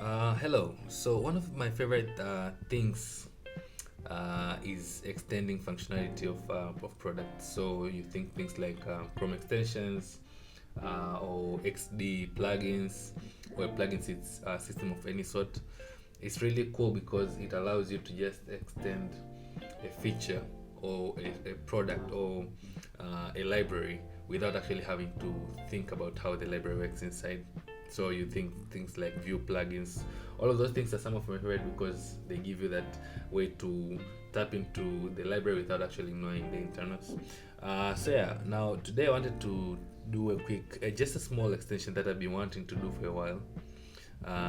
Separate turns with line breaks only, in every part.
Hello. So one of my favorite things is extending functionality of products. So you think things like Chrome extensions or XD plugins, or plugins it's a system of any sort. It's really cool because it allows you to just extend a feature or a product or a library without actually having to think about how the library works inside. So you think things like view plugins, all of those things are some of my favorite because they give you that way to tap into the library without actually knowing the internals. So yeah, now today I wanted to do a quick, just a small extension that I've been wanting to do for a while.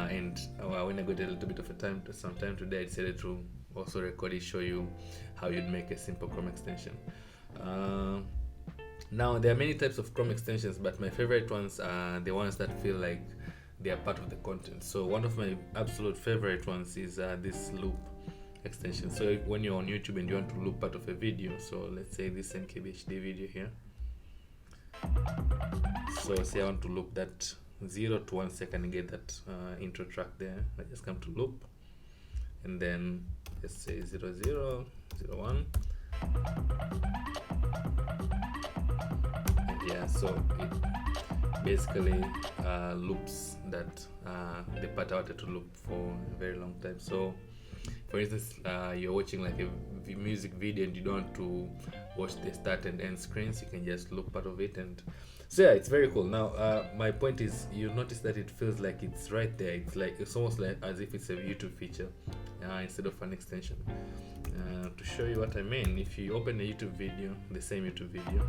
And when I got a little bit of some time today, I decided to also record it, show you how you'd make a simple Chrome extension. Now there are many types of Chrome extensions, but my favorite ones are the ones that feel like they are part of the content. So one of my absolute favorite ones is this loop extension. So when you're on YouTube and you want to loop part of a video, so let's say this NKBHD video here. So say I want to loop that 0 to 1 second and get that intro track there. I just come to loop and then let's say 0 0 0 1. And yeah, so it basically loops that the part I wanted to loop for a very long time. So for instance, you're watching like a music video and you don't want to watch the start and end screens, you can just loop part of it. And so yeah, it's very cool. Now my point is, you notice that it feels like it's right there. It's almost like as if it's a YouTube feature instead of an extension. To show you what I mean, if you open a YouTube video, the same YouTube video,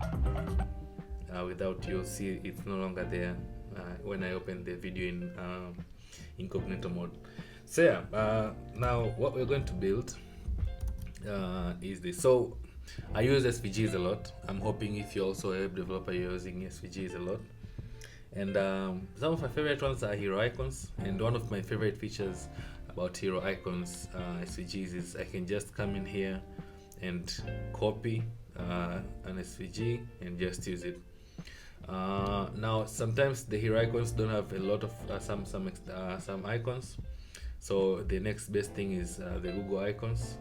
without, you'll see it's no longer there when I open the video in incognito mode. So yeah, now what we're going to build is this. So I use SVGs a lot. I'm hoping if you're also a web developer, you're using SVGs a lot. And some of my favorite ones are hero icons. And one of my favorite features about hero icons SVGs is I can just come in here and copy an SVG and just use it. Now sometimes the hero icons don't have a lot of some icons. So the next best thing is the Google icons.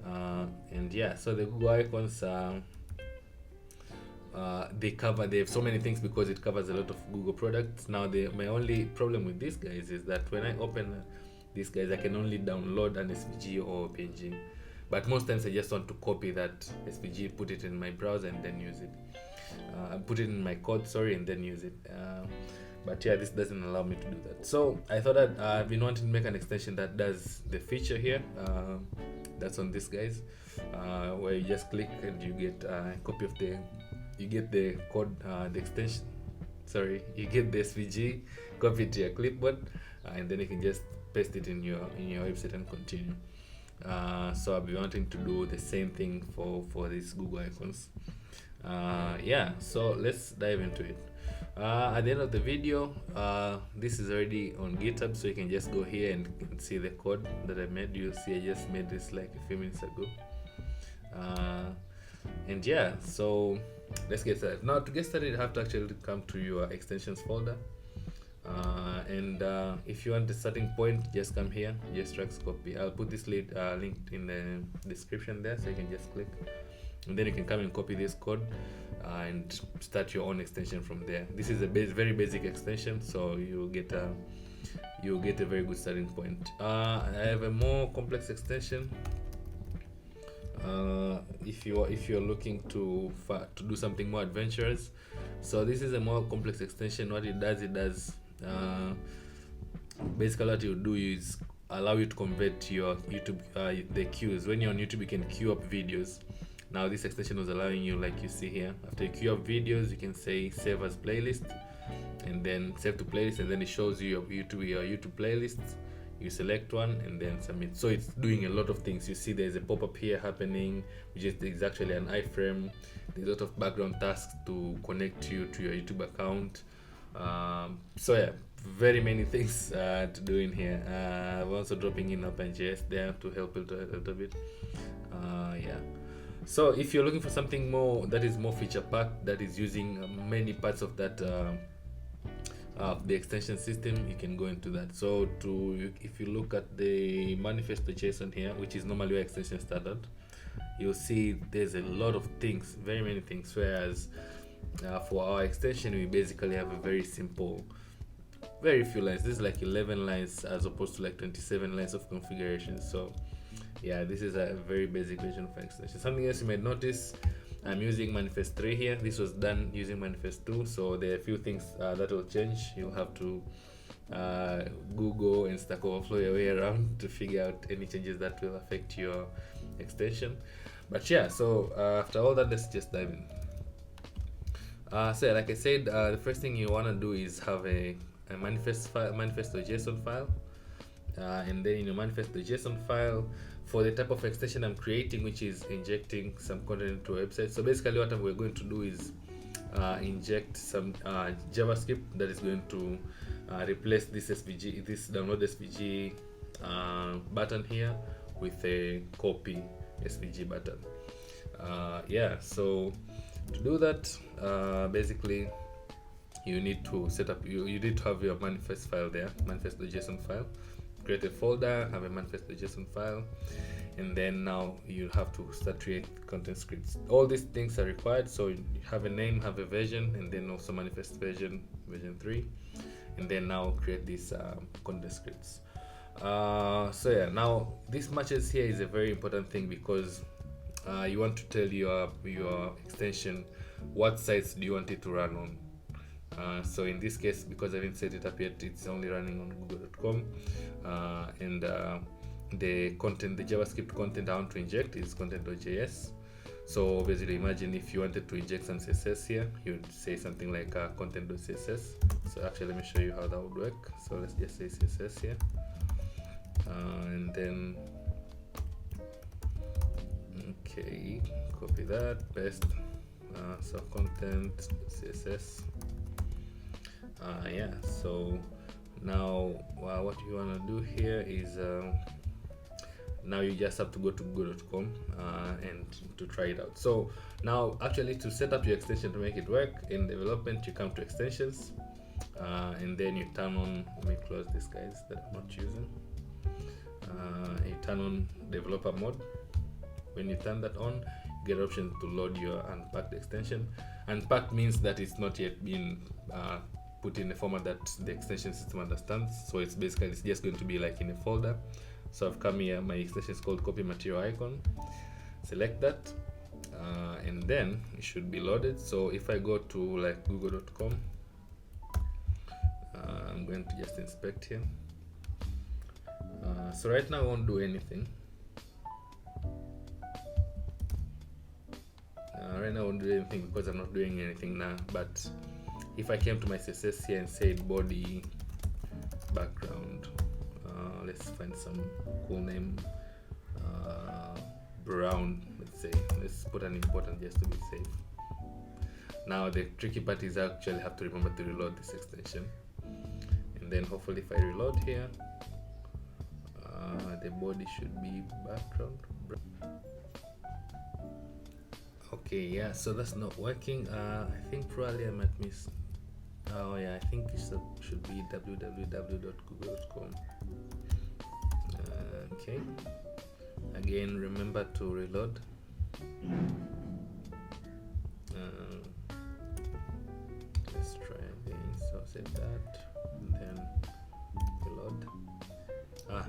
And yeah, so the Google icons they have so many things because it covers a lot of Google products. Now my only problem with these guys is that when I open these guys, I can only download an SVG or PNG, but most times I just want to copy that SVG, put it in my browser and then use it, put it in my code, and then use it. But yeah, this doesn't allow me to do that. So I thought that I've been wanting to make an extension that does the feature here that's on this guys, where you just click and you get a copy of you get the code, the extension, you get the SVG, copy it to your clipboard, and then you can just paste it in your website and continue. So I'll be wanting to do the same thing for these Google icons. Yeah, so let's dive into it. At the end of the video, this is already on GitHub, so you can just go here and see the code that I made. You'll see I just made this like a few minutes ago. And yeah, so let's get started. Now to get started, you have to actually come to your extensions folder. And if you want the starting point, just come here, just drag copy. I'll put this link in the description there, so you can just click. And then you can come and copy this code and start your own extension from there. This is a very basic extension, so you'll get a very good starting point. I have a more complex extension. If you're looking to do something more adventurous, so this is a more complex extension. What it does, basically what it will do is allow you to convert your YouTube the queues. When you're on YouTube, you can queue up videos. Now this extension was allowing you, like you see here, after you queue up videos, you can say save as playlist and then save to playlist, and then it shows you your YouTube playlists. You select one and then submit. So it's doing a lot of things. You see there's a pop-up here happening, which is actually an iframe. There's a lot of background tasks to connect you to your YouTube account. So yeah, very many things to do in here. I'm also dropping in OpenJS there to help it a little bit. Yeah. So if you're looking for something more that is more feature packed, that is using many parts of that of the extension system, you can go into that. So if you look at the manifest.json here, which is normally where extension started, you'll see there's a lot of things, very many things, whereas for our extension we basically have a very simple, very few lines. This is like 11 lines as opposed to like 27 lines of configuration. So yeah, this is a very basic version of extension. Something else you might notice, I'm using manifest 3 here. This was done using manifest 2, so there are a few things that will change. You'll have to Google and Stack Overflow your way around to figure out any changes that will affect your extension. But yeah, so after all that, let's just dive in. So like I said, the first thing you want to do is have a manifest.json file, and then in your manifest.json file, for the type of extension I'm creating, which is injecting some content into a website. So basically what we're going to do is inject some JavaScript that is going to replace this SVG, this download SVG button here with a copy SVG button. Yeah, so to do that, basically you need to set up, you need to have your manifest file there, manifest.json file. Create a folder, have a manifest.json file, and then now you have to start create content scripts. All these things are required, so you have a name, have a version, and then also manifest version 3, and then now create these content scripts. So yeah, now this matches here is a very important thing, because you want to tell your extension what sites do you want it to run on. So in this case, because I haven't set it up yet, it's only running on google.com, and the content, the JavaScript content I want to inject is content.js. So basically, imagine if you wanted to inject some CSS here, you would say something like content.css. So actually, let me show you how that would work. So let's just say CSS here, and then okay, copy that, paste, so content CSS. Yeah, so now what you want to do here is now you just have to go to google.com and to try it out. So now actually, to set up your extension to make it work in development, you come to extensions, and then you turn on, let me close these guys that I'm not using, you turn on developer mode. When you turn that on, you get option to load your unpacked extension. Unpacked means that it's not yet been put in a format that the extension system understands. So it's basically, it's just going to be like in a folder. So I've come here, my extension is called copy material icon. Select that, and then it should be loaded. So if I go to like google.com, I'm going to just inspect here. So right now I won't do anything. Right now I won't do anything because I'm not doing anything now. But if I came to my CSS here and said body background, let's find some cool name, brown, let's say. Let's put an important just to be safe. Now the tricky part is I actually have to remember to reload this extension, and then hopefully if I reload here, the body should be background. Okay, yeah, so that's not working. I think probably I might miss. Oh yeah, I think it should be www.google.com. Okay, again, remember to reload. Let's try again. So set that, and then reload.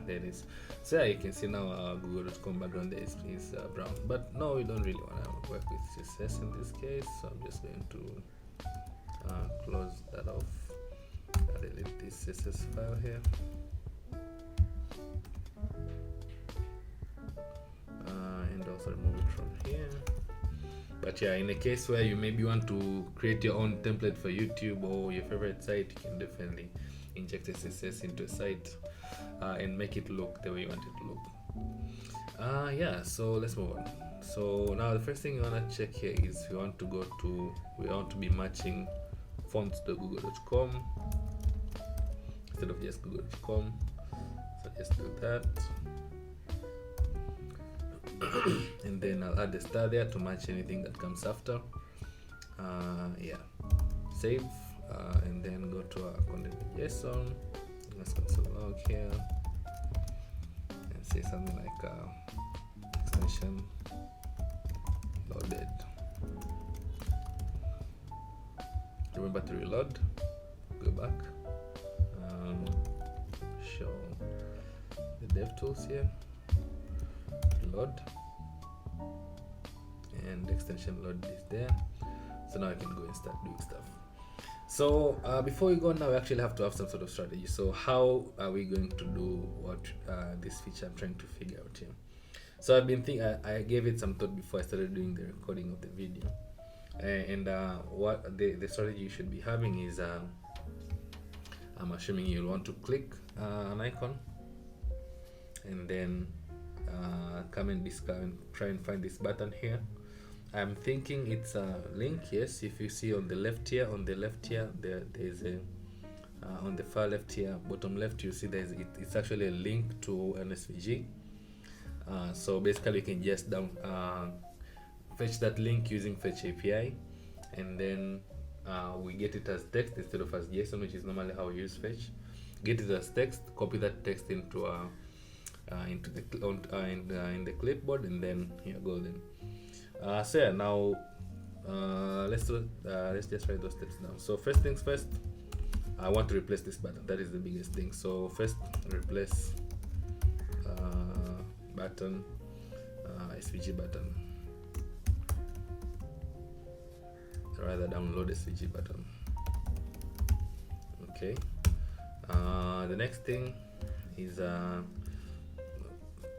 There it is. So yeah, you can see now google.com background is brown, but no, we don't really want to work with CSS in this case, so I'm just going to close that off. I'll delete this CSS file here, and also remove it from here. But yeah, in a case where you maybe want to create your own template for YouTube or your favorite site, you can definitely inject a CSS into a site and make it look the way you want it to look. Yeah, so let's move on. So now the first thing you want to check here is we want to be matching fonts to google.com instead of just google.com. So just do that. And then I'll add the star there to match anything that comes after. Yeah, save, and then go to our content.json. Let's console log here and say something like extension loaded. Remember to reload, go back, show the dev tools here, load, and extension load is there. So now I can go and start doing stuff. So before we go now, we actually have to have some sort of strategy. So how are we going to do what this feature I'm trying to figure out here? So I've been thinking, I gave it some thought before I started doing the recording of the video. And what the strategy you should be having is, I'm assuming you'll want to click an icon and then come and discover and try and find this button here. I'm thinking it's a link. Yes, if you see on the left here, there's a on the far left here, bottom left, you see it's actually a link to an SVG. So basically you can just fetch that link using fetch API, and then we get it as text instead of as JSON, which is normally how we use fetch. Get it as text, copy that text into in the clipboard, and then here golden. So yeah, now let's just write those steps down. So first things first, I want to replace this button. That is the biggest thing. So first, replace button, SVG button. Rather download SVG button. Okay. The next thing is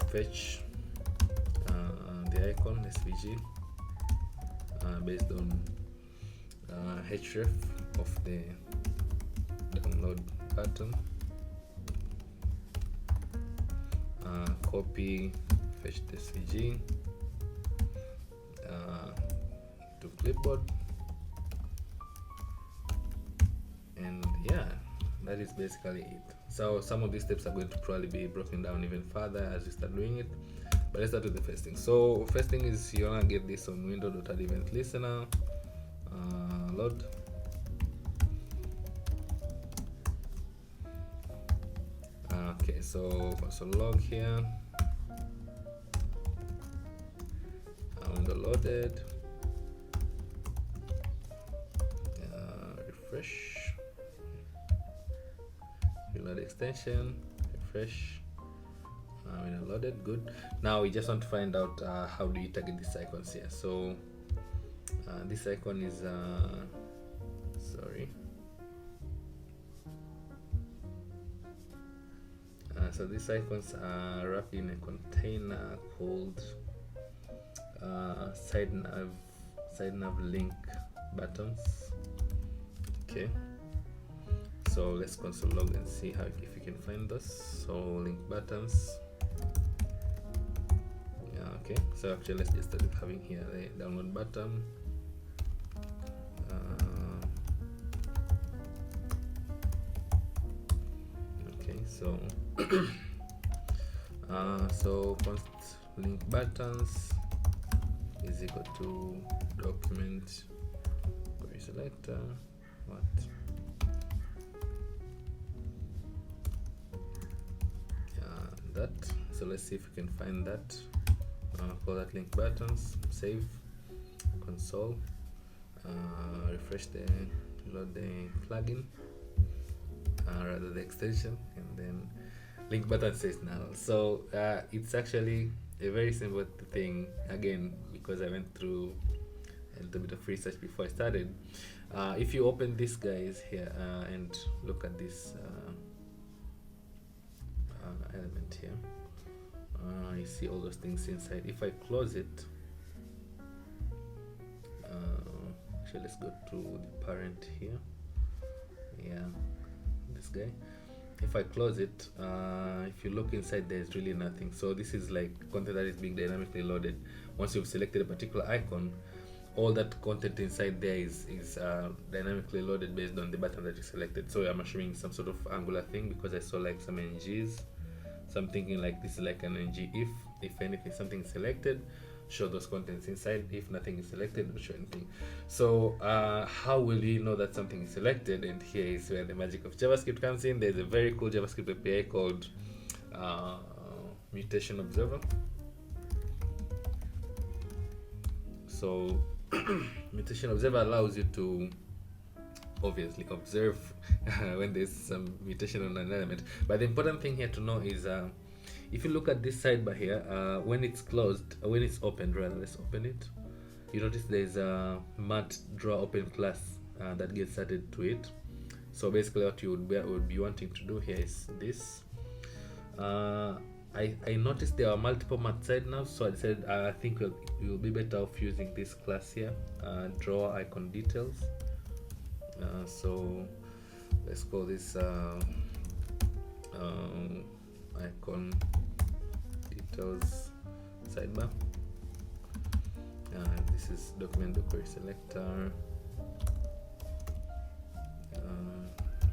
fetch the icon SVG based on href of the download button. Copy fetch the SVG to clipboard, and yeah, that is basically it. So some of these steps are going to probably be broken down even further as you start doing it, but let's start with the first thing. So first thing is you wanna get this on window.add event listener, load. Okay, so console log here, window loaded, refresh, reload extension, refresh, window loaded, good. Now we just want to find out how do you target these icons here. So this icon is so these icons are wrapped in a container called side nav link buttons. Okay, so let's console log and see how if you can find those. So link buttons. Yeah, okay, so actually let's just start with having here the download button. Okay, so so const link buttons is equal to document query selector what that. So let's see if we can find that. Call that link buttons, save, console, refresh load the plugin, rather the extension, and then link button says null. So it's actually a very simple thing, again, because I went through a little bit of research before I started. If you open this guys here and look at this element here, you see all those things inside. If I close it, actually let's go to the parent here. Yeah, this guy. If I close it, if you look inside, there's really nothing. So this is like content that is being dynamically loaded. Once you've selected a particular icon, all that content inside there is dynamically loaded based on the button that you selected. So I'm assuming some sort of Angular thing, because I saw like some NGs. So I'm thinking like this is like an NG if anything something is selected, show those contents inside. If nothing is selected, it will show anything. So how will you know that something is selected? And here is where the magic of JavaScript comes in. There's a very cool JavaScript API called Mutation Observer. So Mutation Observer allows you to obviously observe when there's some mutation on an element. But the important thing here to know is if you look at this sidebar here, when it's closed, when it's opened rather, let's open it. You notice there's a mat draw open class that gets added to it. So basically what you would be wanting to do here is this. I noticed there are multiple mat side now, so I said I think we'll be better off using this class here, draw icon details. So let's call this icon details sidebar. This is document query selector.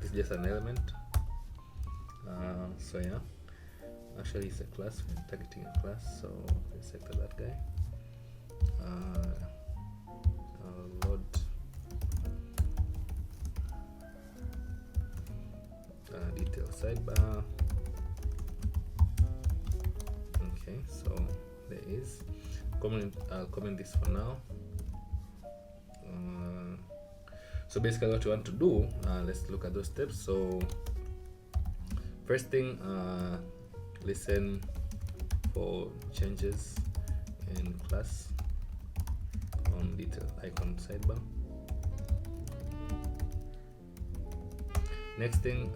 This is just an element. So yeah, actually it's a class. We're targeting a class, so let's select that guy. Load detail sidebar. Okay, so there is. I'll comment this for now. So basically what you want to do, let's look at those steps. So first thing, listen for changes in class on detail icon sidebar. Next thing,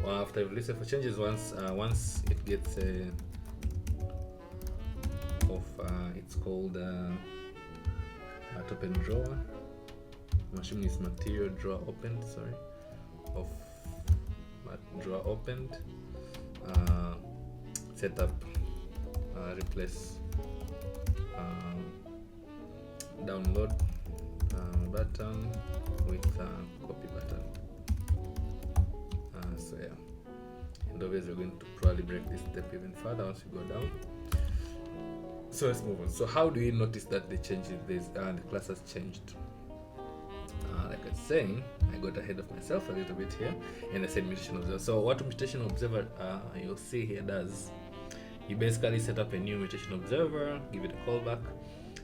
well, after you've listened for changes, once it gets it's called open drawer. Machine is material drawer opened. Sorry, of drawer opened. Setup replace download button with copy button. So yeah, and obviously we're going to probably break this step even further once we go down. So let's move on. So how do you notice that the changes the class has changed? Like I was saying, I got ahead of myself a little bit here, and I said Mutation Observer. So what Mutation Observer you'll see here does, you basically set up a new Mutation Observer, give it a callback,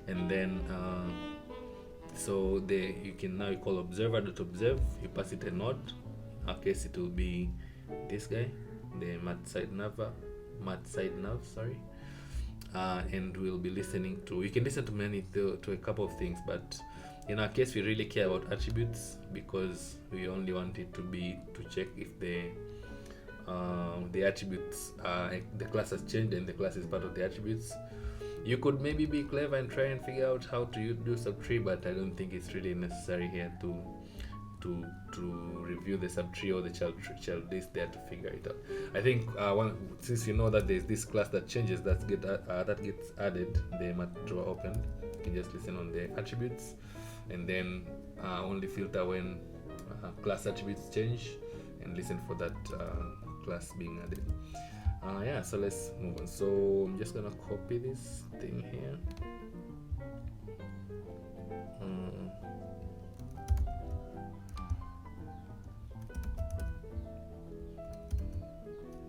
and then so you can now call observer.observe. You pass it a node. In our case, it will be this guy, the mat side nav, sorry. And we'll be listening to. You can listen to a couple of things, but in our case, we really care about attributes because we only want it to check if the attributes the class has changed and the class is part of the attributes. You could maybe be clever and try and figure out how to do subtree, but I don't think it's really necessary here to review the subtree or the child list there to figure it out. I think since you know that there's this class that changes that gets added, the mat drawer opened, you can just listen on the attributes and then only filter when class attributes change and listen for that class being added. Yeah, so let's move on. So I'm just gonna copy this thing here.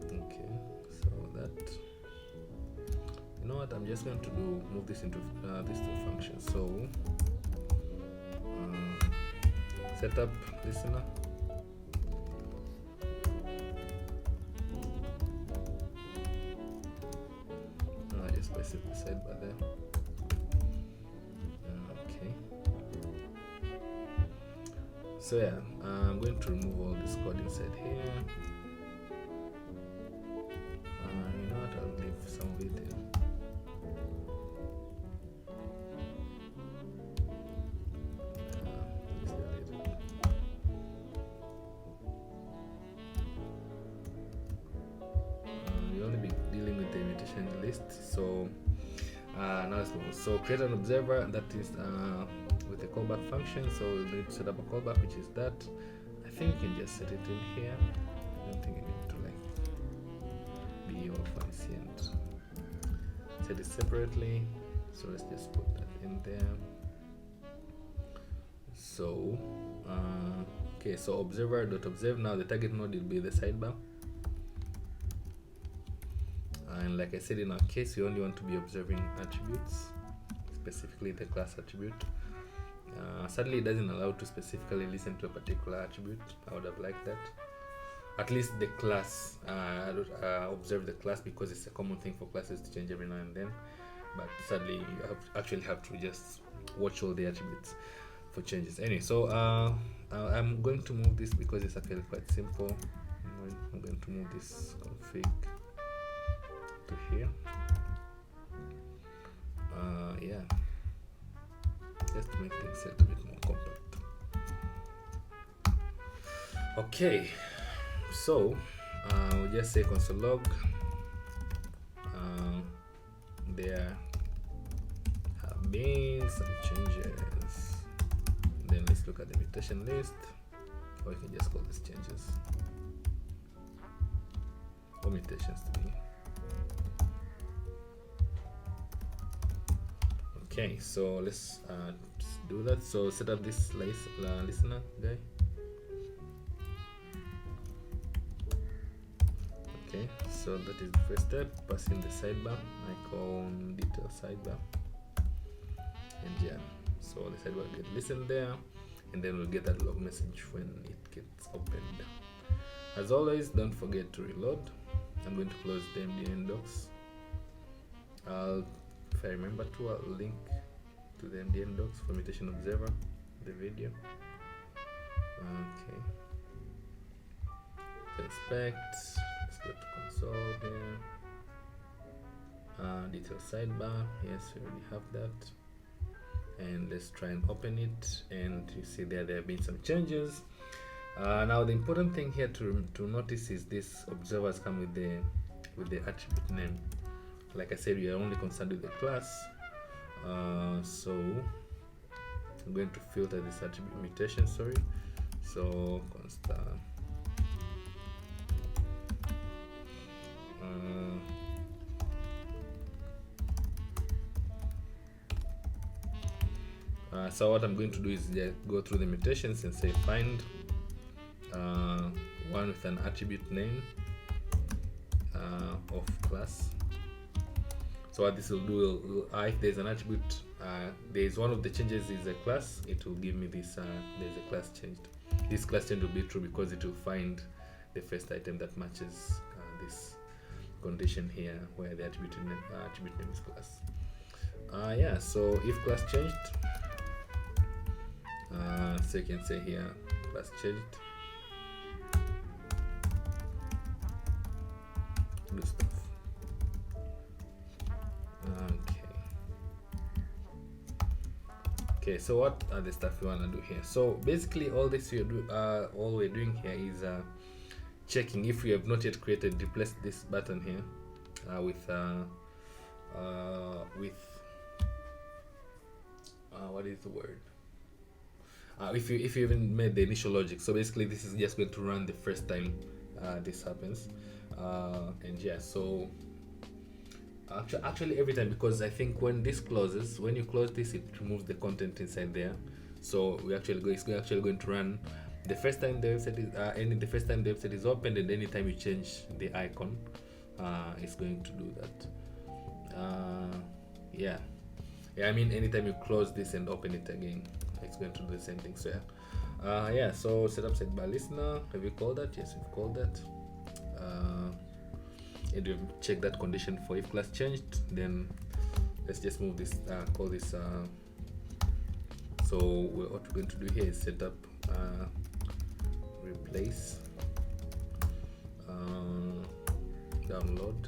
Okay, so that, you know what, I'm just going to move this into these two functions. So setup listener. Just place it beside by there. Okay. So yeah, I'm going to remove all this code inside here. You know what? I'll leave some of it in. We'll only be dealing with the mutation list. So now let's move on. So create an observer that is with a callback function. So we'll need to set up a callback, which is that. I think you can just set it in here. I don't think you need to be all fancy and set it separately. So let's just put that in there. So okay, so observer.observe. Now the target node will be the sidebar, and like I said, in our case we only want to be observing attributes, specifically the class attribute. Sadly it doesn't allow to specifically listen to a particular attribute. I would have liked that. At least the class, observe the class, because it's a common thing for classes to change every now and then, but sadly you actually have to just watch all the attributes for changes. Anyway, so I'm going to move this because it's actually quite simple. I'm going to move this config to here. Yeah, just to make things a little bit more compact. Okay, so we'll just say console log. There have been some changes. Then let's look at the mutation list, or you can just call this changes or mutations to be. Okay, so let's do that. So set up this listener guy. Okay, so that is the first step. Pass in the sidebar icon, detail sidebar, and yeah, so the sidebar will get listened there, and then we'll get that log message when it gets opened. As always, don't forget to reload. I'm going to close the MDN docs. If I remember to, I'll link to the MDN docs for Mutation Observer, the video. Okay. So inspect. Let's go to console here. Detail sidebar. Yes, we already have that. And let's try and open it. And you see there have been some changes. Now the important thing here to notice is this observers come with the attribute name. Like I said, we are only concerned with the class, so I'm going to filter this attribute mutation. Sorry, so const so what I'm going to do is go through the mutations and say find one with an attribute name of class. So what this will do, if there's an attribute, there's one of the changes is a class, it will give me this, there's a class changed. This class change will be true because it will find the first item that matches this condition here where the attribute name is class. Yeah, so if class changed, so you can say here class changed. Do stuff. Okay, so what are the stuff we want to do here? So basically all we're doing here is checking if we have not yet created, replace this button here with what is the word? If you haven't made the initial logic. So basically this is just going to run the first time this happens, and yeah, so actually every time, because I think when this closes, when you close this, it removes the content inside there. So it's actually going to run the first time the website is the first time the website is opened, and anytime you change the icon, it's going to do that. Yeah, I mean anytime you close this and open it again, it's going to do the same thing. So yeah, so set up sidebar listener. Have you called that? Yes, we've called that. And you check that condition for if class changed. Then let's just move this, call this. So what we're going to do here is set up replace download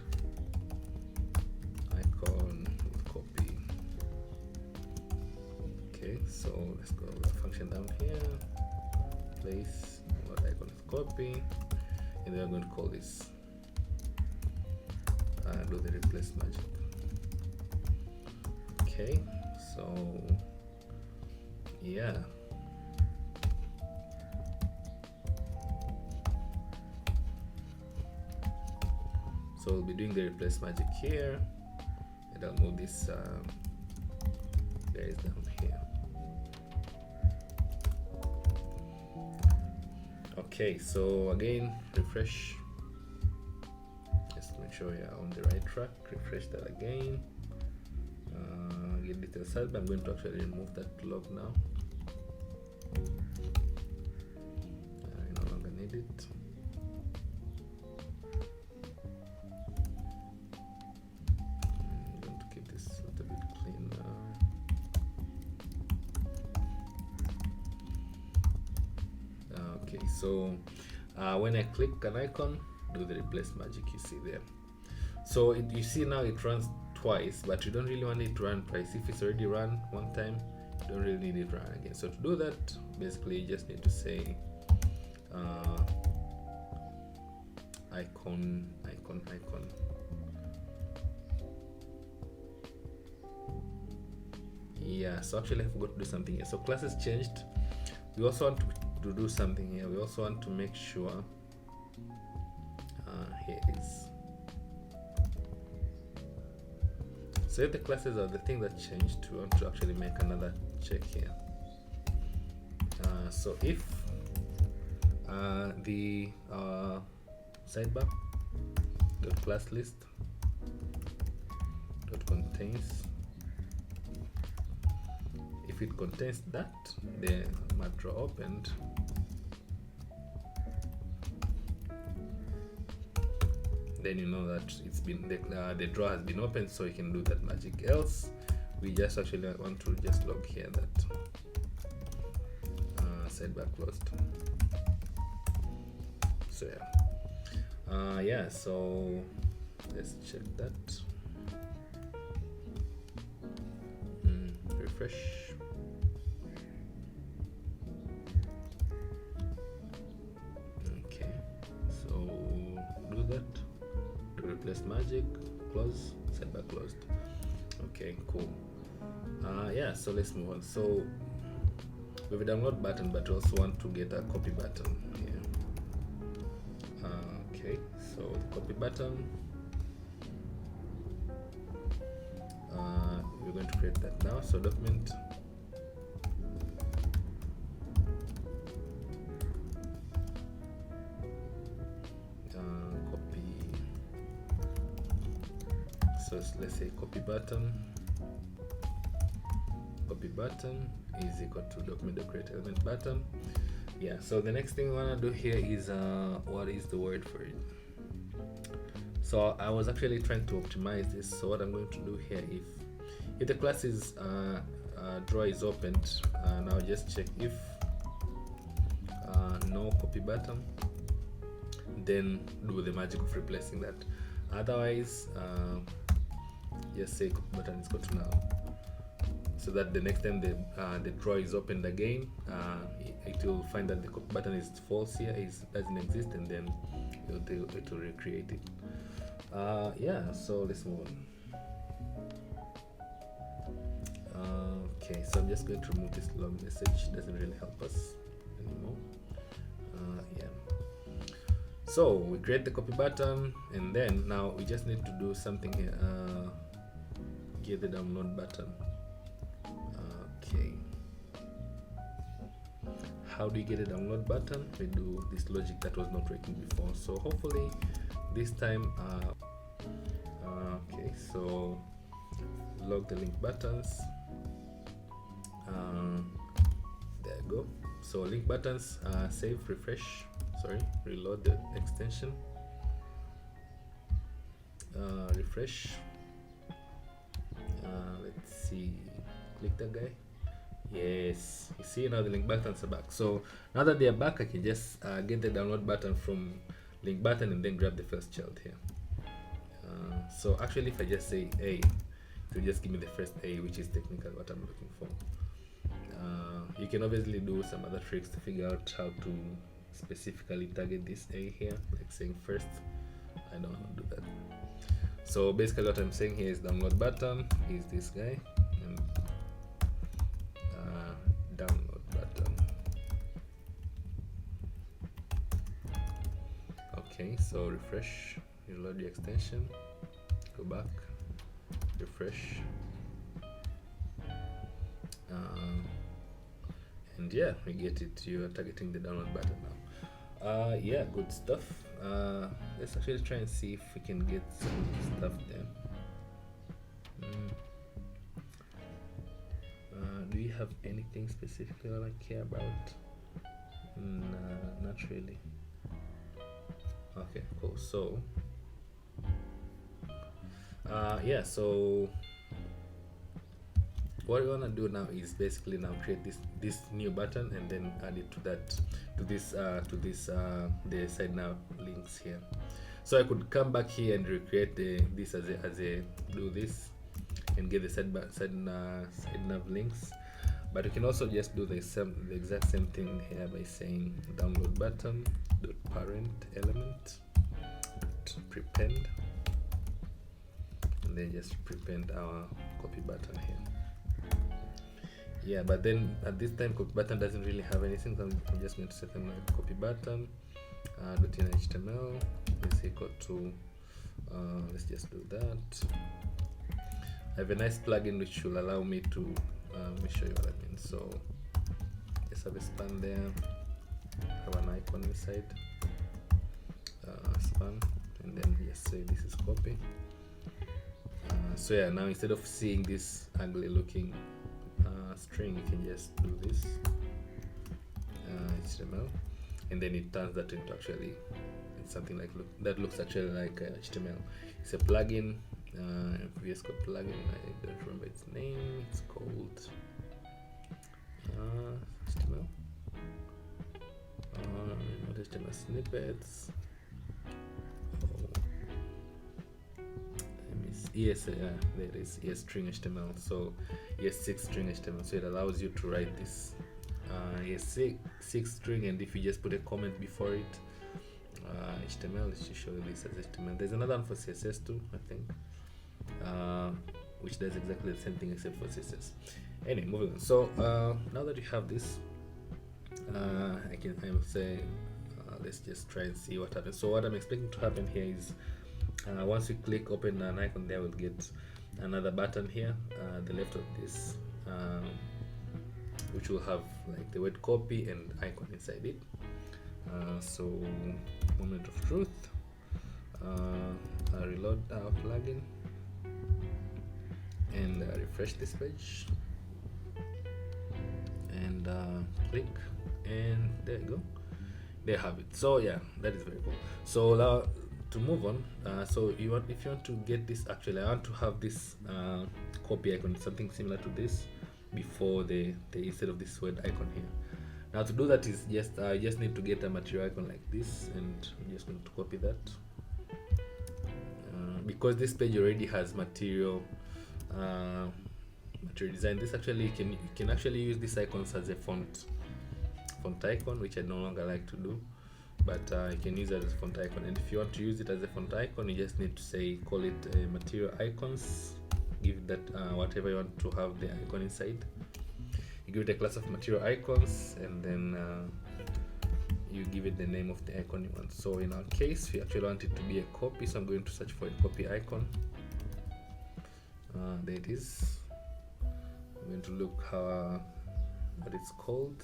icon with copy. Okay, so let's go to the function down here, place download icon with copy, and then I'm going to call this do the replace magic. Okay, so yeah, so we'll be doing the replace magic here, and I'll move this guys down here. Okay, so again, refresh. Just make sure you're on the right track. Refresh that again. Get detail sidebar. I'm going to actually remove that log now. I no longer need it. I'm going to keep this a little bit clean now. Okay, so when I click an icon, do the replace magic you see there. So you see now it runs twice, but you don't really want it to run twice. If it's already run one time, you don't really need it to run again. So to do that, basically you just need to say icon. Yeah, so actually I forgot to do something here. So classes changed. We also want to do something here. We also want to make sure here it is. So if the classes are the thing that changed, we want to actually make another check here. So if the sidebar dot class list dot contains, if it contains that, the mat draw opened, then you know that it's been the drawer has been opened, so you can do that magic. Else, we just actually want to just log here that sidebar closed. So yeah, so let's check that. Refresh. Okay, so do that. Replace magic, close, sidebar closed. Okay, cool. Yeah, so let's move on. So we have a download button, but we also want to get a copy button here. Okay, so the copy button, we're going to create that now. So document so let's say copy button is equal to document.create element button. Yeah, so the next thing we want to do here is what is the word for it. So I was actually trying to optimize this. So what I'm going to do here, if the class is drawer is opened, now just check if no copy button, then do the magic of replacing that. Otherwise, just say copy button is equal to now, so that the next time the drawer is opened again, it will find that the copy button is false here, it doesn't exist, and then it will recreate it. Yeah, so let's move on. Okay, so I'm just going to remove this long message, doesn't really help us anymore. Yeah, so we create the copy button, and then now we just need to do something here. Get the download button. Okay, how do you get a download button? We do this logic that was not working before, so hopefully this time okay, so log the link buttons. There you go. So link buttons, save, refresh, reload the extension, refresh. Let's see, click that guy. Yes, you see now the link buttons are back. So now that they are back, I can just get the download button from link button and then grab the first child here. So actually, if I just say A, it will just give me the first A, which is technically what I'm looking for. You can obviously do some other tricks to figure out how to specifically target this A here, like saying first. I don't want to do that. So basically what I'm saying here is download button is this guy, and download button. Okay, so refresh, reload the extension, go back, refresh. and yeah, we get it. You are targeting the download button now. Yeah, good stuff. Let's actually try and see if we can get some stuff there. Do you have anything specifically I care about? Not really. Okay, cool. So yeah, so what we want to do now is basically now create this new button and then add it to this the side nav links here. So I could come back here and recreate this as a do this and get the side nav links, but you can also just do the exact same thing here by saying download button dot parent element prepend, and then just prepend our copy button here. Yeah, but then at this time copy button doesn't really have anything, so I'm just going to set them like copy button .html is equal to let's just do that. I have a nice plugin which will allow me to let me show you what I mean. So just have a span there, have an icon inside span, and then just say this is copy. So yeah, now instead of seeing this ugly looking string, you can just do this HTML, and then it turns that into actually something like that looks actually like HTML. It's a plugin, VS Code plugin. I don't remember its name. It's called HTML. Not HTML snippets. ES, there it is, ES string HTML. So ES6 string HTML. So it allows you to write this ES6 string, and if you just put a comment before it, HTML, let's just show you this as HTML. There's another one for CSS too, I think, which does exactly the same thing except for CSS. Anyway, moving on. So now that you have this, I will say let's just try and see what happens. So what I'm expecting to happen here is once you click open an icon there, we'll get another button here, the left of this, which will have like the word copy and icon inside it. So moment of truth, reload our plugin and refresh this page and click, and there you go, there you have it. So yeah, that is very cool. So now to move on, so if you want to get this, actually I want to have this copy icon, something similar to this, before the instead of this word icon here. Now to do that is just I just need to get a material icon like this, and I'm just going to copy that because this page already has material design. This actually you can actually use these icons as a font icon, which I no longer like to do, but you can use it as a font icon. And if you want to use it as a font icon, you just need to say call it material icons, give that whatever you want to have the icon inside. You give it a class of material icons, and then you give it the name of the icon you want. So in our case, we actually want it to be a copy, so I'm going to search for a copy icon. There it is. I'm going to look what it's called.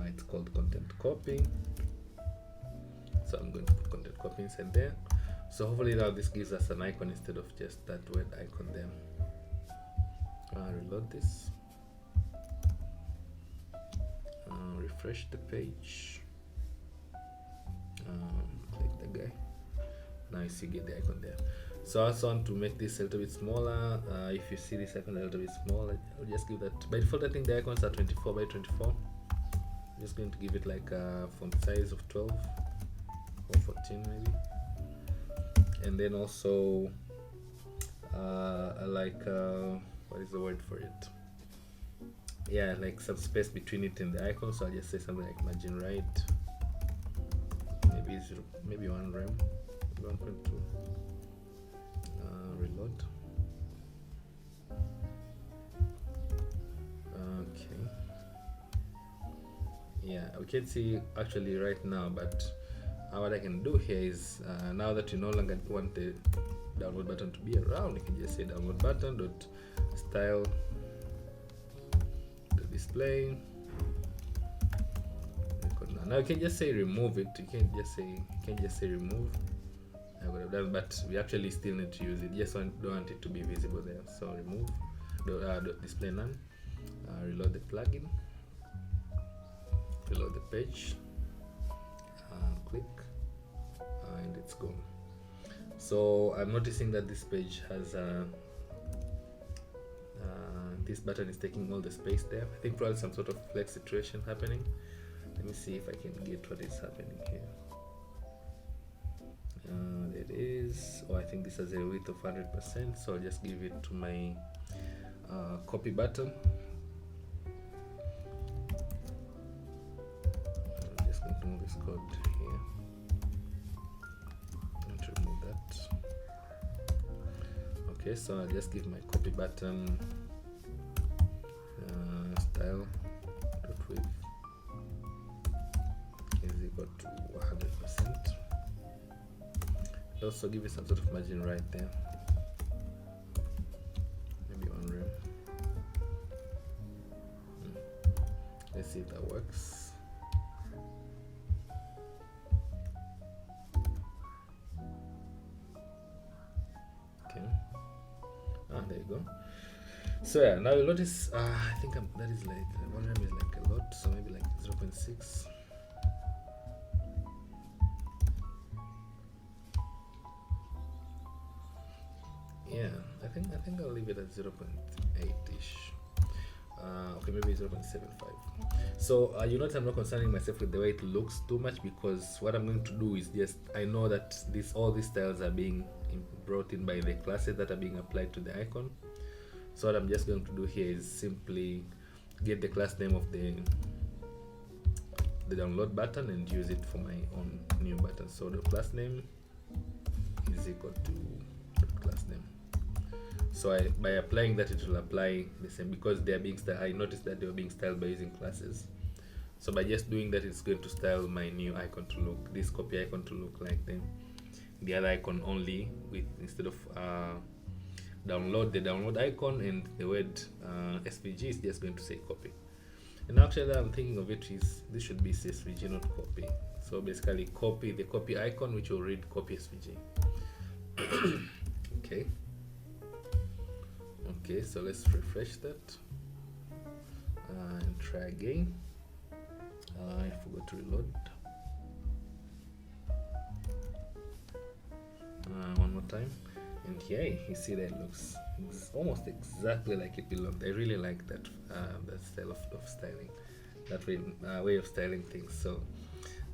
It's called content copy, so I'm going to put content copy inside there. So hopefully now this gives us an icon instead of just that word icon there. Reload this, refresh the page, click the guy. Now you see get the icon there. So I also want to make this a little bit smaller. If you see this icon a little bit smaller, I'll just give that. By default, I think the icons are 24 by 24. I'm just going to give it like a font size of 12 or 14 maybe. And then also I like what is the word for it? Yeah, like some space between it and the icon. So I'll just say something like margin right, maybe 1 rem, 1.2. Reload. Okay. Yeah, we can see actually right now, but what I can do here is now that you no longer want the download button to be around, you can just say download button dot style display. Now you can just say remove it. You can't just say remove. I would have done, but we actually still need to use it. Just don't want it to be visible there. So remove display none. Reload the plugin. Reload the page. Click, and it's gone. So I'm noticing that this page has this button is taking all the space there. I think probably some sort of flex situation happening. Let me see if I can get what is happening here. There it is. Oh, I think this has a width of 100%, so I'll just give it to my copy button. I'm just going to move this code here. I'm going to remove that. Okay, so I'll just give my copy button style dot width is equal to 100%. Also give it some sort of margin right there, maybe 1 rem. Let's see if that works. Okay, there you go. So yeah, now you'll notice I think that is like 1 rem is like a lot, so maybe like 0.6. Yeah, I think I'll leave it at 0.8-ish. Okay, maybe 0.75. So you notice I'm not concerning myself with the way it looks too much, because what I'm going to do is just, I know that all these styles are being brought in by the classes that are being applied to the icon. So what I'm just going to do here is simply get the class name of the download button and use it for my own new button. So the class name is equal to class name. So by applying that, it will apply the same, because they are being styled. I noticed that they were being styled by using classes. So by just doing that, it's going to style my new icon to look, this copy icon to look like the other icon, only with, instead of download, the download icon and the word SVG is just going to say copy. And actually I'm thinking of it is, this should be SVG, not copy. So basically copy the copy icon, which will read copy SVG. Okay, so let's refresh that and try again. I forgot to reload. One more time, and yay, you see that it looks almost exactly like it belonged. I really like that style of styling, that way of styling things. So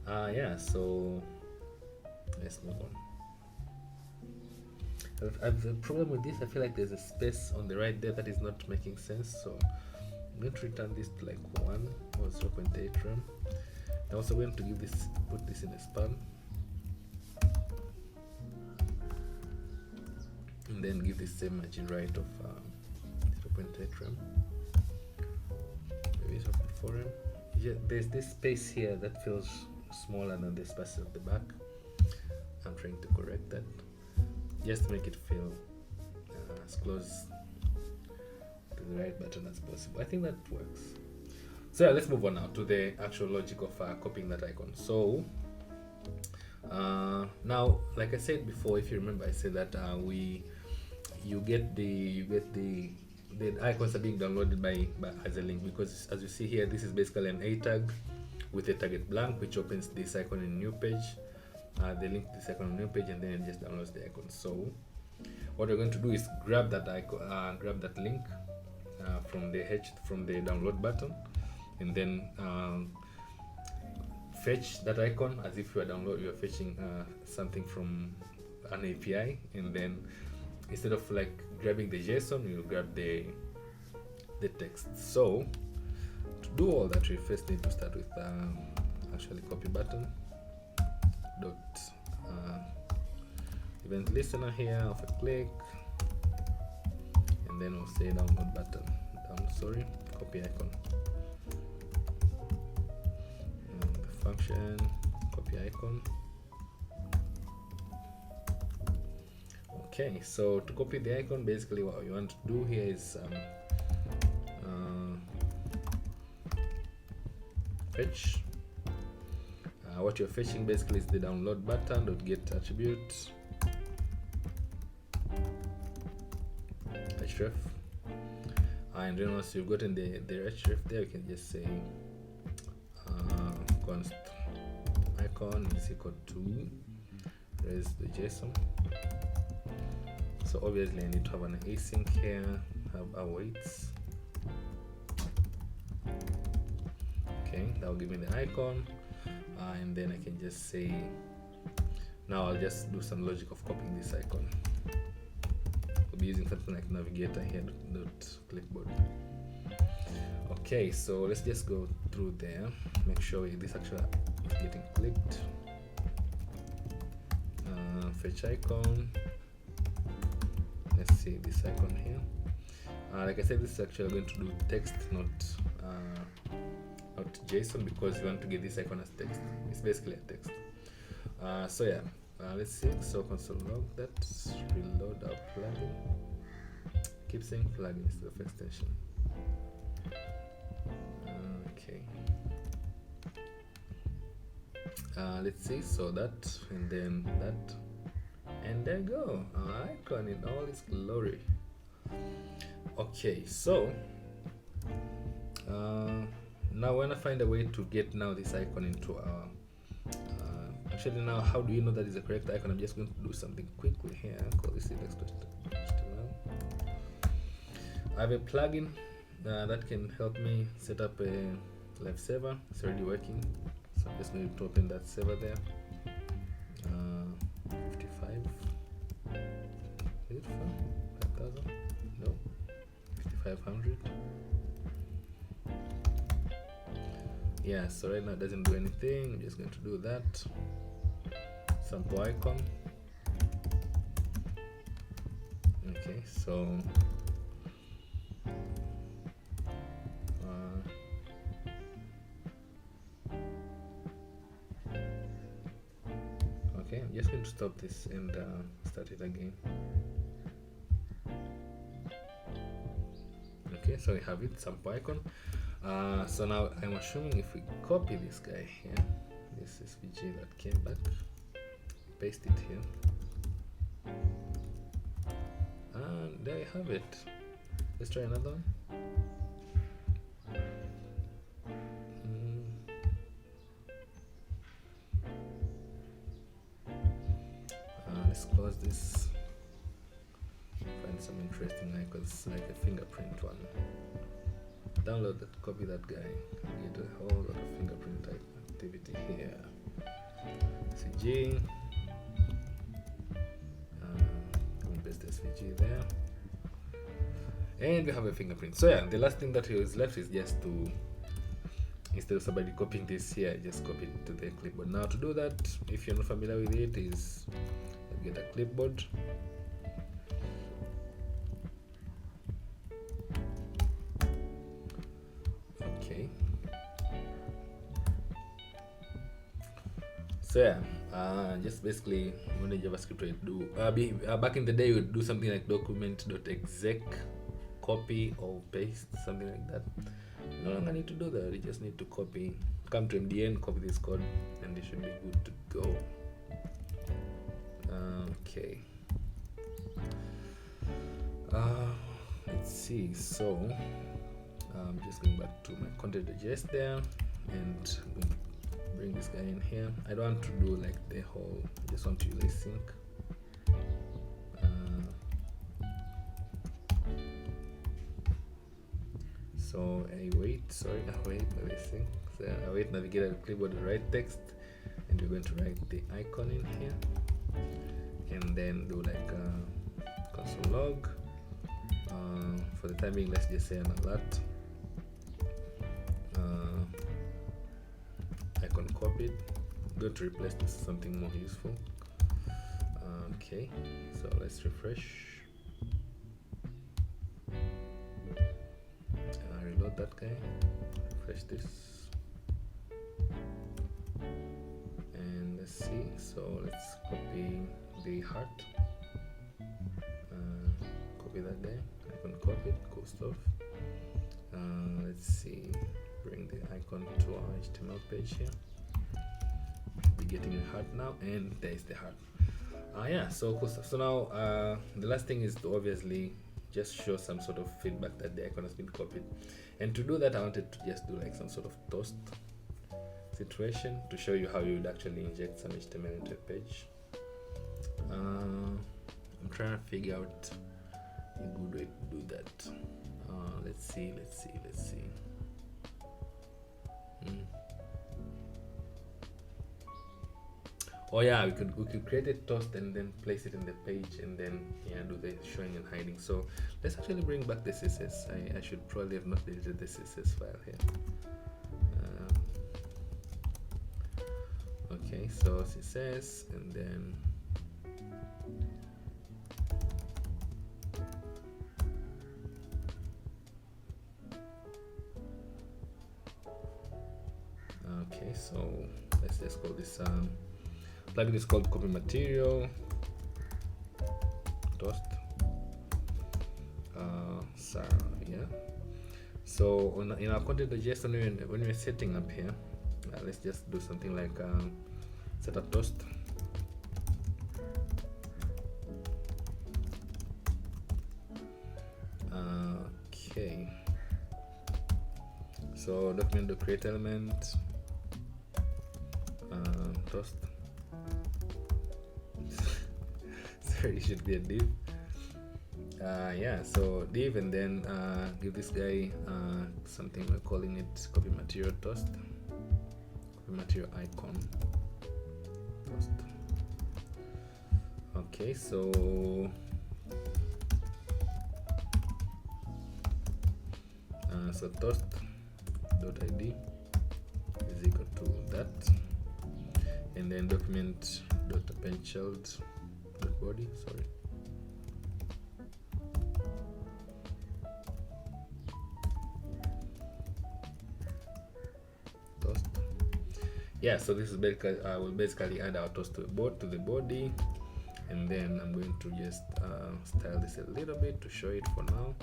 yeah, so let's move on. I've the problem with this, I feel like there's a space on the right there that is not making sense, so I'm going to return this to like 1 or 0.8 rem. I'm also going to put this in a span, and then give this same margin right of 0.8 rem, maybe 0.4 rem. Yeah, there's this space here that feels smaller than the space at the back. I'm trying to correct that, just to make it feel as close to the right button as possible. I think that works. So yeah, let's move on now to the actual logic of copying that icon. So now, like I said before, if you remember, I said that you get the icons are being downloaded by as a link, because as you see here, this is basically an A tag with a target blank, which opens this icon in a new page. The link to this icon on the new page, and then it just downloads the icon. So what we're going to do is grab that icon, grab that link from the download button, and then fetch that icon as if you are fetching something from an API, and then instead of like grabbing the JSON, you grab the text. So to do all that, we first need to start with actually copy button dot event listener here of a click, and then we'll say download button copy icon, and the function copy icon. Okay, so to copy the icon, basically what you want to do here is fetch. What you're fetching basically is the download button .get attribute href, and then once you've gotten the href there, you can just say const icon is equal to res the JSON. So obviously I need to have an async here, have awaits. Okay, that will give me the icon, and then I can just say, now I'll just do some logic of copying this icon. We'll be using something like Navigator here .clipboard. Okay, so let's just go through there, make sure this actually is getting clicked. Fetch icon, let's see this icon here. Like I said, this is actually going to do text, not JSON, because we want to get this icon as text. It's basically a text. So yeah, let's see. So console log that, reload our plugin. Keep saying plugin instead of extension. Okay. Let's see. So that, and then that, and there you go. Our icon in all its glory. Okay, so now when I find a way to get now this icon into our actually, now how do you know that is the correct icon? I'm just going to do something quickly here. Call this index.html. I have a plugin that can help me set up a live server. It's already working, so I'm just going to open that server there. 55, is it 5,000? No, 5,500. Yeah, so right now it doesn't do anything. I'm just going to do that. Sample icon. Okay, so okay, I'm just going to stop this and start it again. Okay, so we have it, sample icon. So now I'm assuming if we copy this guy here, this is svg that came back, paste it here, and there you have it. Let's try another one. Let's close this. Find some interesting icons like a fingerprint one. Download that, copy that guy, get a whole lot of fingerprint type activity here. SVG, paste SVG there, and we have a fingerprint. So yeah, the last thing that is left is just to, instead of somebody copying this here, just copy it to the clipboard. Now to do that, if you're not familiar with it, is get a clipboard. So yeah, just basically when the JavaScript would do back in the day, you would do something like document.exec, copy or paste, something like that. No longer need to do that. You just need to copy, come to MDN, copy this code, and it should be good to go. Okay. Let's see. So I'm just going back to my content.js there, and I'm going to bring this guy in here. I don't want to do like the whole, I just want to use async. So I wait async. So I wait Navigator.clipboard to write text, and we're going to write the icon in here, and then do like console log. For the time being, let's just say an alert. Icon copied. I'm going to replace this with something more useful. Okay, so let's refresh. Reload that guy. Refresh this. And let's see. So let's copy the heart. Copy that guy. Icon copied. Cool stuff. Let's see. bring the icon to our HTML page here. Be getting a heart now, and there's the heart. Yeah, so cool stuff. So now the last thing is to obviously just show some sort of feedback that the icon has been copied. And to do that, I wanted to just do like some sort of toast situation to show you how you would actually inject some HTML into a page. I'm trying to figure out a good way to do that. Let's see. Oh yeah, we could create a toast and then place it in the page and then do the showing and hiding. So let's actually bring back the CSS. I should probably have not deleted the CSS file here. Okay, so CSS and then okay, so let's just call this plugin is called copy material toast. So in our content.json, when we're setting up here, let's just do something like set up toast. Okay, so document.create element toast. Sorry, it should be a div. So div, and then give this guy something, we're calling it copy material toast, copy material icon toast. Okay, so toast.id is equal to that, and then document.append-child.body, sorry. Toast. Yeah, so this is basically, I will basically add our toast to the body, and then I'm going to just style this a little bit to show it for now.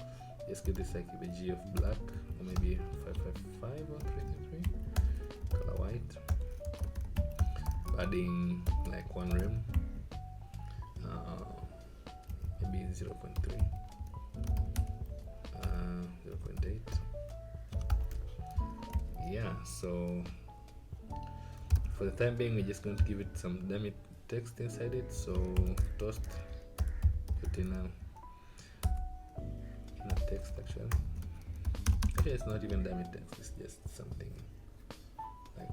Just give this like a BG of black, or maybe 555 or 333, color white. Adding like one rem, maybe 0.3, 0.8. Yeah, so for the time being, we're just going to give it some dummy text inside it. So toast, put in a text. Actually it's not even dummy text, it's just something like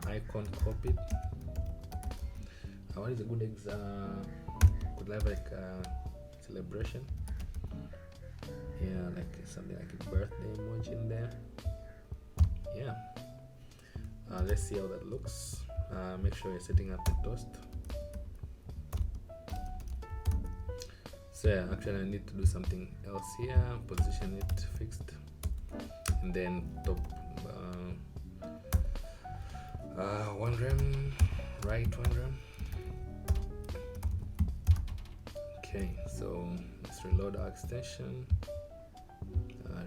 icon copied. What is a good could have like celebration, like something like a birthday emoji in there. Let's see how that looks. Make sure you're setting up the toast. So actually I need to do something else here. Position it fixed, and then top one rem, right one rem. Okay, so let's reload our extension,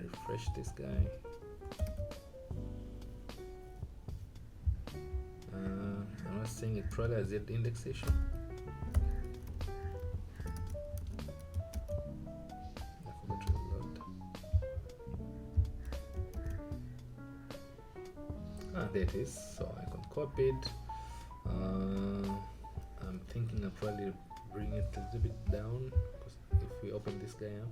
refresh this guy. I'm not saying it probably has Z indexation. There it is. So I can copy it. I'm thinking I'll probably bring it a little bit down, because if we open this guy up,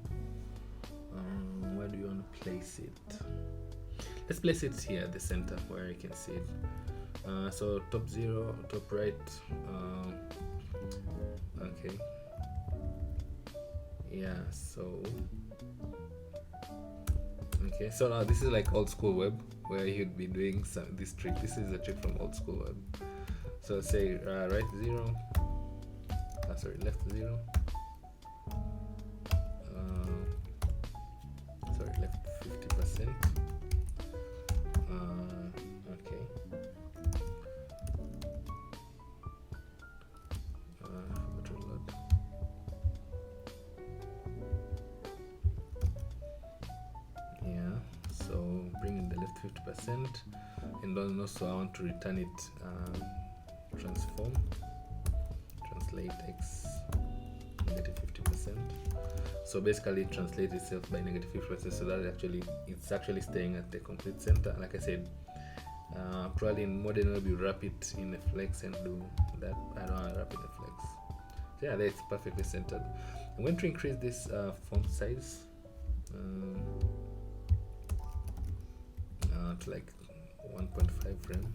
where do you want to place it? Let's place it here at the center where you can see it. So top 0, top right. Okay. So okay, so now this is like old school web, where you'd be doing this trick. This is a trick from old school web. So say right 0, left 0, left 50%. Okay. 50%, and then also I want to return it transform translate x negative 50%. So basically translate itself by negative 50%, so that it's actually staying at the complete center. Like I said, probably in modern web you wrap it in a flex and do that. I don't want to wrap it in a flex. So yeah, that's perfectly centered. I'm going to increase this font size to like 1.5 rem.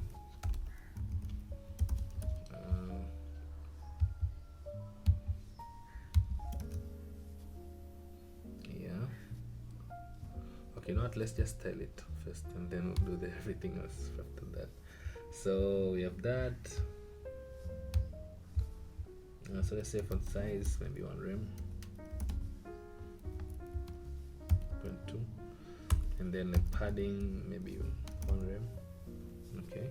Okay, not let's just style it first and then we'll do everything else after that. So we have that. So let's say font size maybe 1 rem, 0.2, and then like padding maybe 1 rem. Okay,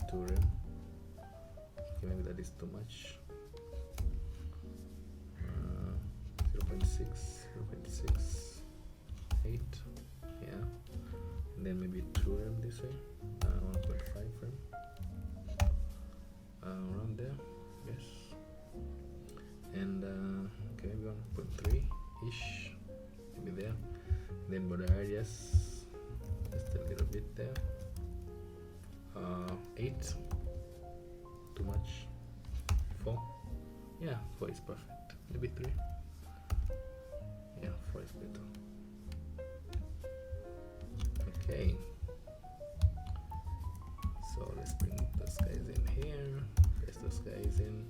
2 rem. Okay, maybe that is too much. 0.6, 8, yeah, and then maybe 2 rem this way, 1.5 rem, around there, yes, and okay, maybe 1.3 ish, maybe there, and then border radius just a little bit there, 8, too much, 4, yeah, 4 is perfect, maybe 3, yeah, 4 is better. Okay, so let's bring those guys in here, paste those guys in,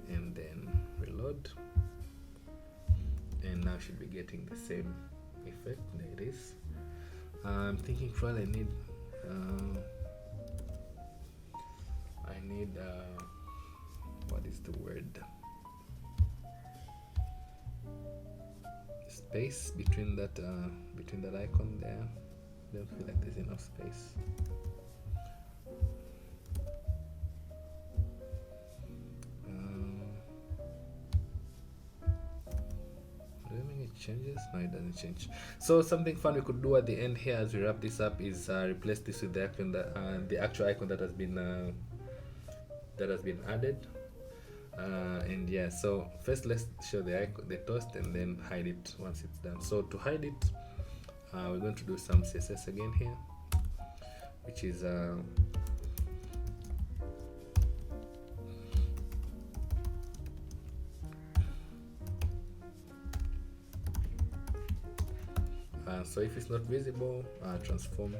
and then reload, and now should be getting the same effect. There it is. I'm thinking probably I need what is the word, space between that icon there. Don't feel like there's enough space. Do I make it changes? No, it doesn't change. So something fun we could do at the end here as we wrap this up is replace this with the icon that the actual icon that has been added. And yeah, so first let's show the icon, the toast, and then hide it once it's done. So to hide it, we're going to do some CSS again here, which is so if it's not visible, transform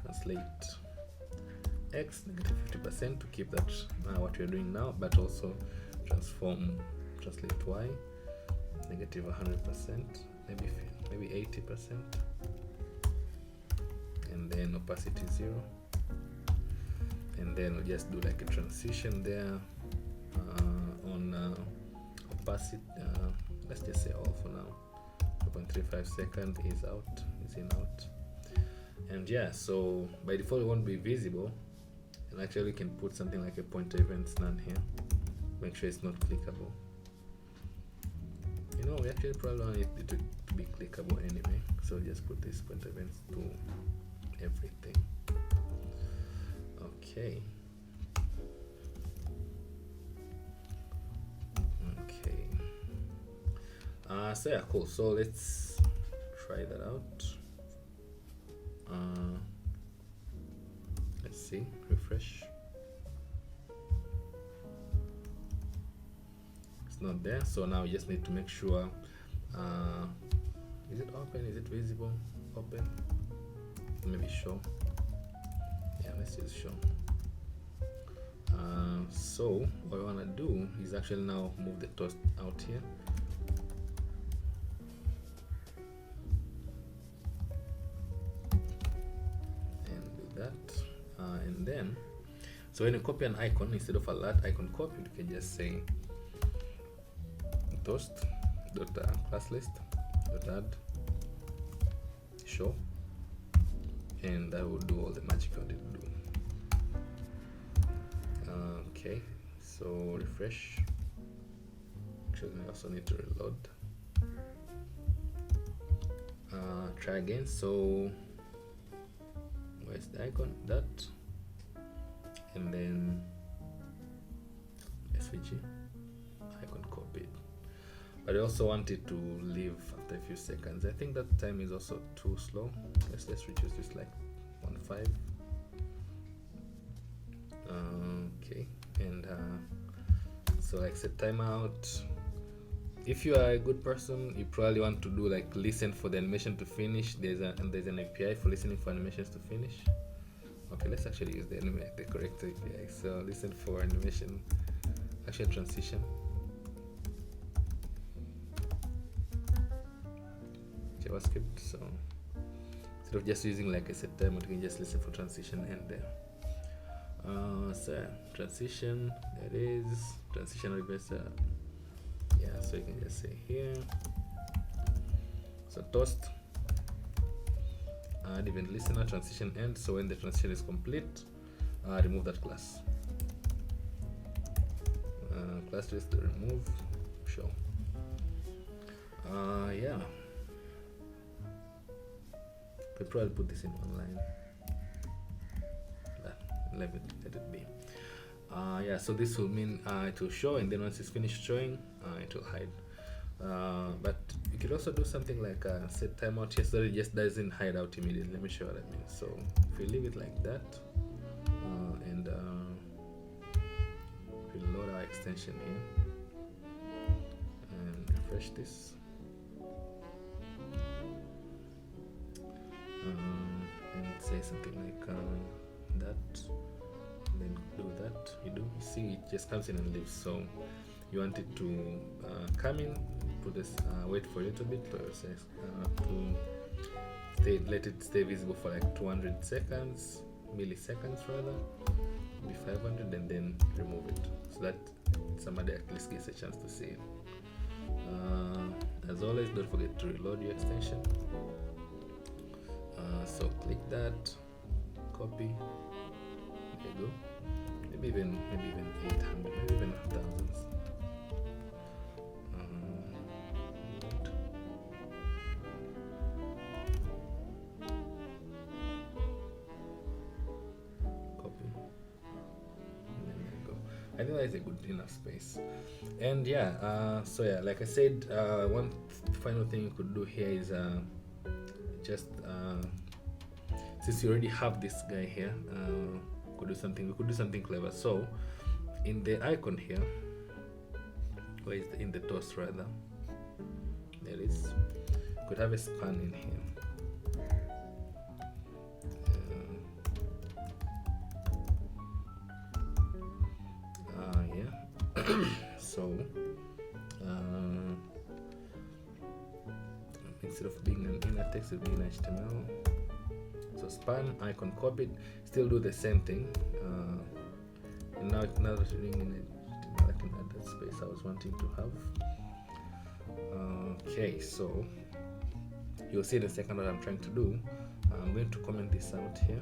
translate x negative 50% to keep that what we're doing now, but also translate y negative 100%, maybe 80%, and then opacity 0, and then we'll just do like a transition there on opacity. Let's just say all for now. 2.35 second is out, is in out, and yeah. So by default it won't be visible, and actually we can put something like a pointer events none here. Make sure it's not clickable. You know, we actually probably want it to be clickable anyway, so just put this pointer events to everything. Okay. So yeah, cool. So let's try that out. Let's see, refresh. It's not there, so now we just need to make sure is it open, is it visible? Open, maybe show. Yeah, let's use show. So what I want to do is actually now move the toast out here. And then, so when you copy an icon, instead of a lot icon copy, you can just say toast dot class list dot add show, and that will do all the magic you want it to do. Okay, so refresh. Actually, I also need to reload. Try again. So where's the icon? That, and then SVG icon copied. But I also want it to leave after a few seconds. I think that time is also too slow. Let's reduce this like 1.5. Okay, and so like set timeout. If you are a good person, you probably want to do like listen for the animation to finish. There's an API for listening for animations to finish. Okay, let's actually use the correct API. So listen for animation, actually transition. JavaScript. So instead of just using like a set time, you can just listen for transition and so transition. That is transition reverser. Yeah, so you can just say here. So toast add event listener transition end. So when the transition is complete, remove that class. Class list to remove. Show. Yeah. We probably put this in one line. Let it be. Yeah, so this will mean it will show, and then once it's finished showing, it will hide. But you could also do something like set timeout here so that it just doesn't hide out immediately. Let me show what I mean. So if we leave it like that, and we load our extension here and refresh this, and say something like that. Then do that. You see it just comes in and leaves. So you want it to come in, put this, wait for a little bit, to let it stay visible for like 200 seconds, milliseconds rather, maybe 500, and then remove it so that somebody at least gets a chance to see it. As always, don't forget to reload your extension. So click that, copy. There you go. Maybe even 800, maybe even thousands. Copy. And then there you go. I think that is a good enough space. And yeah, so yeah, like I said, one final thing you could do here is just since you already have this guy here, we could do something clever. So in the icon here, where is in the toast rather, there it is. Could have a span in here. Yeah. So instead of being an inner text, it will be an HTML. So span, icon copied, still do the same thing. And now that we're doing in HTML, I can add that space I was wanting to have. Okay, so you'll see in a second what I'm trying to do. I'm going to comment this out here,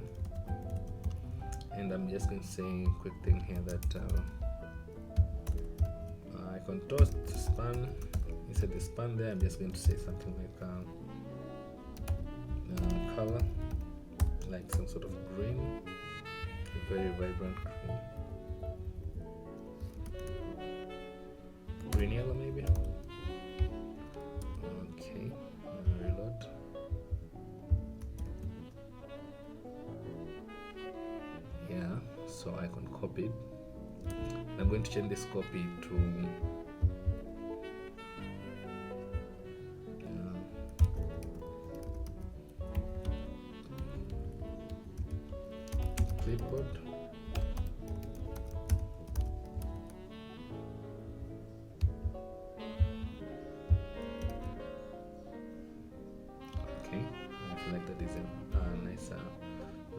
and I'm just going to say a quick thing here that icon toast span. Instead of the span there, I'm just going to say something like color, like some sort of green, a very vibrant green yellow maybe. Okay, reload. Yeah, so icon copied. I'm going to change this copy to clipboard. Okay, I feel like that is a nice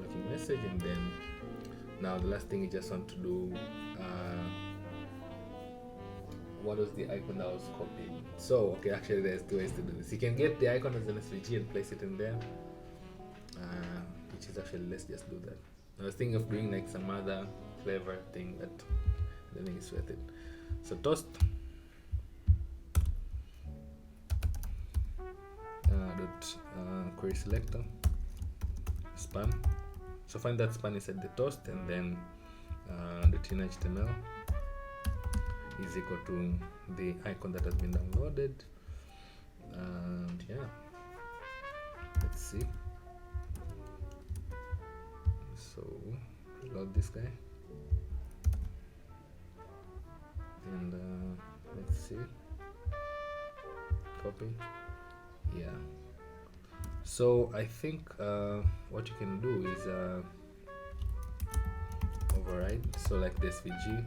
looking message. And then now the last thing you just want to do, what was the icon that was copied? So okay, actually there's two ways to do this. You can get the icon as an SVG and place it in there, which is actually, let's just do that. I was thinking of doing like some other clever thing, but I don't think it's worth it. So toast, dot query selector span. So find that span inside the toast, and then dot in HTML is equal to the icon that has been downloaded. And yeah, let's see. So reload this guy, and let's see, copy. Yeah, so I think what you can do is override. So like this VG,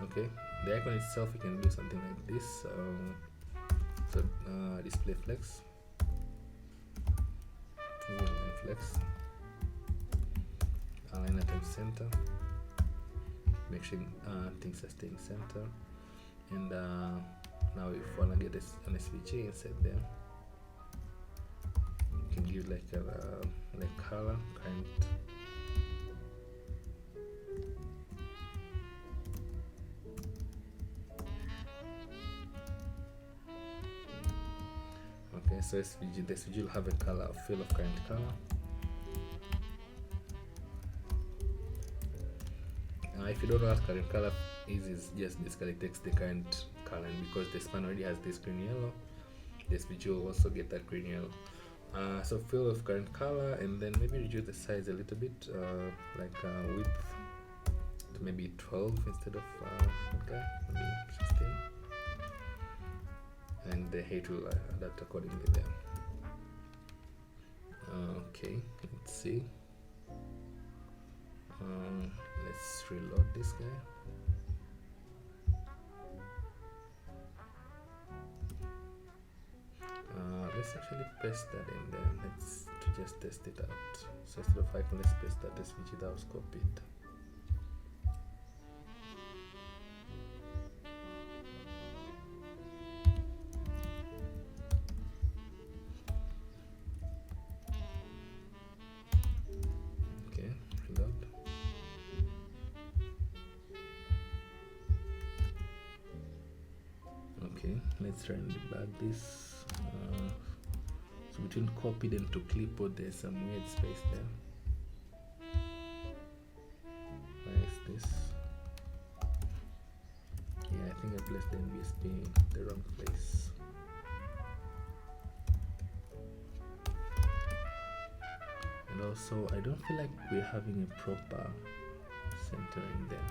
okay, the icon itself, you can do something like this. So display flex, flex, align at center, make sure things are staying center, and now if you want to get an SVG inside there, you can give like a color kind. Okay, so SVG, the SVG will have a color, a fill of current color. If you don't know what current color is just basically takes the current color, and because the span already has this green yellow, the SVG will also get that green yellow. So fill of current color, and then maybe reduce the size a little bit, like width to maybe 12 instead of okay, maybe 16. And the height will adapt accordingly there. Okay, let's see. Let's reload this guy. Let's actually paste that in there. Let's just test it out. So instead of icon, let's paste that SVG that was copied. Let's try and debug this. So between copied and to clipboard, there's some weird space there. Where is this? Yeah, I think I placed the NBSP in the wrong place. And also, I don't feel like we're having a proper centering there.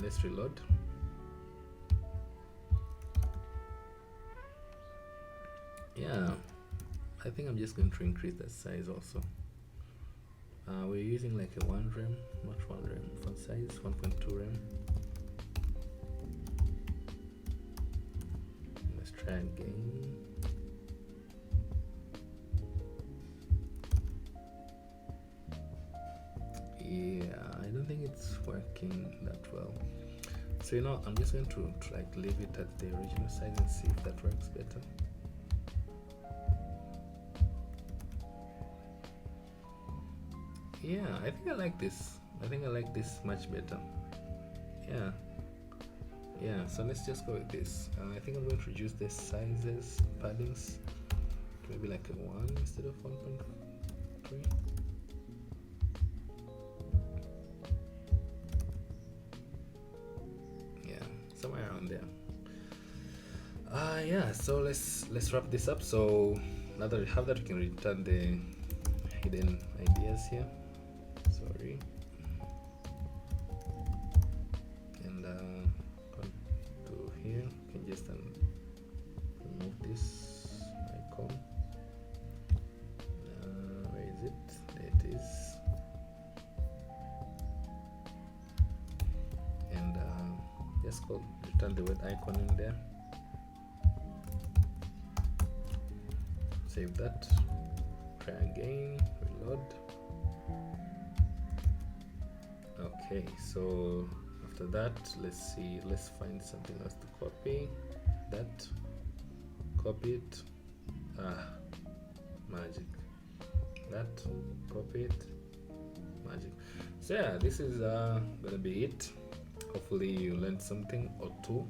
Let's reload. Yeah, I think I'm just going to increase that size also. We're using like a 1 rem, not 1 rem font size, 1.2 rem. Let's try again. Yeah, I don't think it's working that well. So I'm just going to like leave it at the original size and see if that works better. Yeah, I think I like this. I think I like this much better. Yeah, so let's just go with this. I think I'm going to reduce the sizes, paddings, to maybe like a 1 instead of 1.3. Somewhere around there. Yeah, so let's wrap this up. So now that we have that, we can return the hidden ideas here. Sorry. And go to here. You can just remove this icon. Where is it? There it is. And just go return the word icon in there. Save that. Try again. Reload. Okay, so after that, let's find something else to copy. That copy it. Magic. That, copy it, magic. So yeah, this is gonna be it. Hopefully you learned something or two.